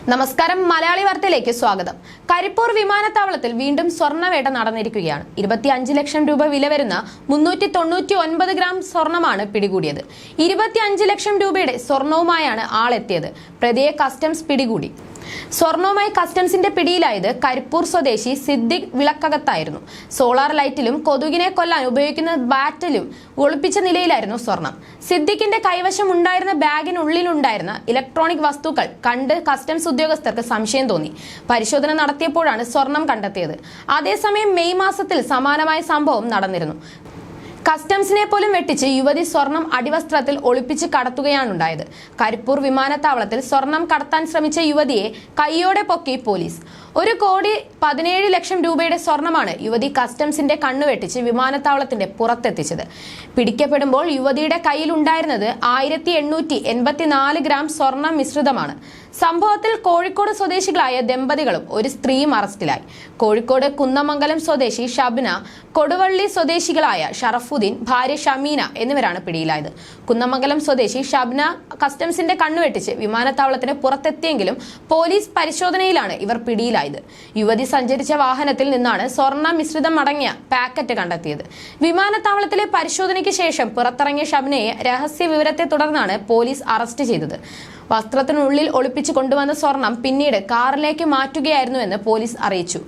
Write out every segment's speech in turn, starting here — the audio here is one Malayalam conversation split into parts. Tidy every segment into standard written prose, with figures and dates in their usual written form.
നമസ്കാരം, മലയാളി വാർത്തയിലേക്ക് സ്വാഗതം. കരിപ്പൂർ വിമാനത്താവളത്തിൽ വീണ്ടും സ്വർണ്ണവേട്ട നടന്നിരിക്കുകയാണ്. 25 ലക്ഷം രൂപ വില വരുന്ന 399 ഗ്രാം സ്വർണമാണ് പിടികൂടിയത്. 25 ലക്ഷം രൂപയുടെ സ്വർണവുമായാണ് ആളെത്തിയത്. പ്രതിയെ കസ്റ്റംസ് പിടികൂടി. സ്വർണവുമായി കസ്റ്റംസിന്റെ പിടിയിലായത് കരിപ്പൂർ സ്വദേശി സിദ്ദിഖ് വിളക്കകത്തായിരുന്നു. സോളാർ ലൈറ്റിലും കൊതുകിനെ കൊല്ലാൻ ഉപയോഗിക്കുന്ന ബാറ്റിലും ഒളിപ്പിച്ച നിലയിലായിരുന്നു സ്വർണം. സിദ്ദിഖിന്റെ കൈവശം ഉണ്ടായിരുന്ന ബാഗിനുള്ളിലുണ്ടായിരുന്ന ഇലക്ട്രോണിക് വസ്തുക്കൾ കണ്ട് കസ്റ്റംസ് ഉദ്യോഗസ്ഥർക്ക് സംശയം തോന്നി. പരിശോധന നടത്തിയപ്പോഴാണ് സ്വർണം കണ്ടെത്തിയത്. അതേസമയം മെയ് മാസത്തിൽ സമാനമായ സംഭവം നടന്നിരുന്നു. കസ്റ്റംസിനെ പോലും വെട്ടിച്ച് യുവതി സ്വർണം അടിവസ്ത്രത്തിൽ ഒളിപ്പിച്ച് കടത്തുകയാണുണ്ടായത്. കരിപ്പൂർ വിമാനത്താവളത്തിൽ സ്വർണം കടത്താൻ ശ്രമിച്ച യുവതിയെ കൈയോടെ പൊക്കി പോലീസ്. 1,17 ലക്ഷം രൂപയുടെ സ്വർണമാണ് യുവതി കസ്റ്റംസിന്റെ കണ്ണുവെട്ടിച്ച് വിമാനത്താവളത്തിന്റെ പുറത്തെത്തിച്ചത്. പിടിക്കപ്പെടുമ്പോൾ യുവതിയുടെ കയ്യിലുണ്ടായിരുന്നത് 1884 ഗ്രാം സ്വർണം മിശ്രിതമാണ്. സംഭവത്തിൽ കോഴിക്കോട് സ്വദേശികളായ ദമ്പതികളും ഒരു സ്ത്രീയും അറസ്റ്റിലായി. കോഴിക്കോട് കുന്നമംഗലം സ്വദേശി ഷബ്ന, കൊടുവള്ളി സ്വദേശികളായ ഷറഫുദ്ദീൻ, ഭാര്യ ഷമീന എന്നിവരാണ് പിടിയിലായത്. കുന്നമംഗലം സ്വദേശി ഷബ്ന കസ്റ്റംസിന്റെ കണ്ണുവെട്ടിച്ച് വിമാനത്താവളത്തിന് പുറത്തെത്തിയെങ്കിലും പോലീസ് പരിശോധനയിലാണ് ഇവർ പിടിയിലായത്. യുവതി സഞ്ചരിച്ച വാഹനത്തിൽ നിന്നാണ് സ്വർണ്ണ മിശ്രിതം അടങ്ങിയ പാക്കറ്റ് കണ്ടെത്തിയത്. വിമാനത്താവളത്തിലെ പരിശോധനയ്ക്ക് ശേഷം പുറത്തിറങ്ങിയ ഷബ്നയെ രഹസ്യ വിവരത്തെ തുടർന്നാണ് പോലീസ് അറസ്റ്റ് ചെയ്തത്. വസ്ത്രത്തിനുള്ളിൽ ഒളിപ്പിച്ചു കൊണ്ടുവന്ന സ്വർണം പിന്നീട് കാറിലേക്ക് മാറ്റുകയായിരുന്നുവെന്ന് പോലീസ് അറിയിച്ചു.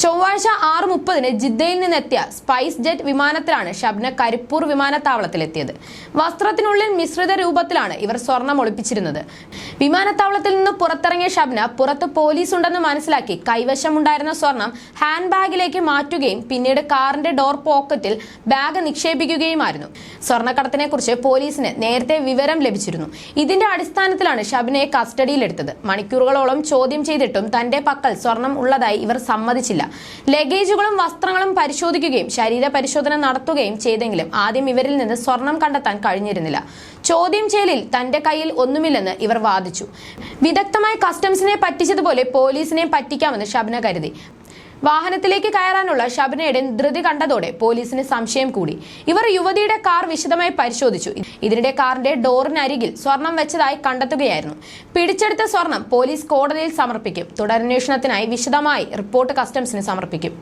ചൊവ്വാഴ്ച 6:30 ജിദ്ദയിൽ നിന്നെത്തിയ സ്പൈസ് ജെറ്റ് വിമാനത്തിലാണ് ഷബ്ന കരിപ്പൂർ വിമാനത്താവളത്തിലെത്തിയത്. വസ്ത്രത്തിനുള്ളിൽ മിശ്രിത രൂപത്തിലാണ് ഇവർ സ്വർണം ഒളിപ്പിച്ചിരുന്നത്. വിമാനത്താവളത്തിൽ നിന്ന് പുറത്തിറങ്ങിയ ഷബ്ന പുറത്ത് പോലീസ് ഉണ്ടെന്ന് മനസ്സിലാക്കി കൈവശമുണ്ടായിരുന്ന സ്വർണം ഹാൻഡ് ബാഗിലേക്ക് മാറ്റുകയും പിന്നീട് കാറിന്റെ ഡോർ പോക്കറ്റിൽ ബാഗ് നിക്ഷേപിക്കുകയുമായിരുന്നു. സ്വർണ്ണക്കടത്തിനെ കുറിച്ച് പോലീസിന് നേരത്തെ വിവരം ലഭിച്ചിരുന്നു. ഇതിന്റെ അടിസ്ഥാനത്തിലാണ് ഷബ്നയെ കസ്റ്റഡിയിലെടുത്തത്. മണിക്കൂറുകളോളം ചോദ്യം ചെയ്തിട്ടും തന്റെ പക്കൽ സ്വർണം ഉള്ളതായി ഇവർ സമ്മതിച്ചില്ല. ലഗേജുകളും വസ്ത്രങ്ങളും പരിശോധിക്കുകയും ശരീര പരിശോധന നടത്തുകയും ചെയ്തെങ്കിലും ആദ്യം ഇവരിൽ നിന്ന് സ്വർണം കണ്ടെത്താൻ കഴിഞ്ഞിരുന്നില്ല. ചോദ്യം ചെയ്യലിൽ തന്റെ കയ്യിൽ ഒന്നുമില്ലെന്ന് ഇവർ വാദിച്ചു. വിദഗ്ധമായി കസ്റ്റംസിനെ പറ്റിച്ചതുപോലെ പോലീസിനെ പറ്റിക്കാമെന്ന് ഷബ്ന കരുതി. വാഹനത്തിലേക്ക് കയറാനുള്ള ഷബ്നയുടെ ധൃതി കണ്ടതോടെ പോലീസിന് സംശയം കൂടി. ഇവർ യുവതിയുടെ കാർ വിശദമായി പരിശോധിച്ചു. ഇതിനിടെ കാറിന്റെ ഡോറിനരികിൽ സ്വർണം വെച്ചതായി കണ്ടെത്തുകയായിരുന്നു. പിടിച്ചെടുത്ത സ്വർണം പോലീസ് കോടതിയിൽ സമർപ്പിക്കും. തുടരന്വേഷണത്തിനായി വിശദമായി റിപ്പോർട്ട് കസ്റ്റംസിന് സമർപ്പിക്കും.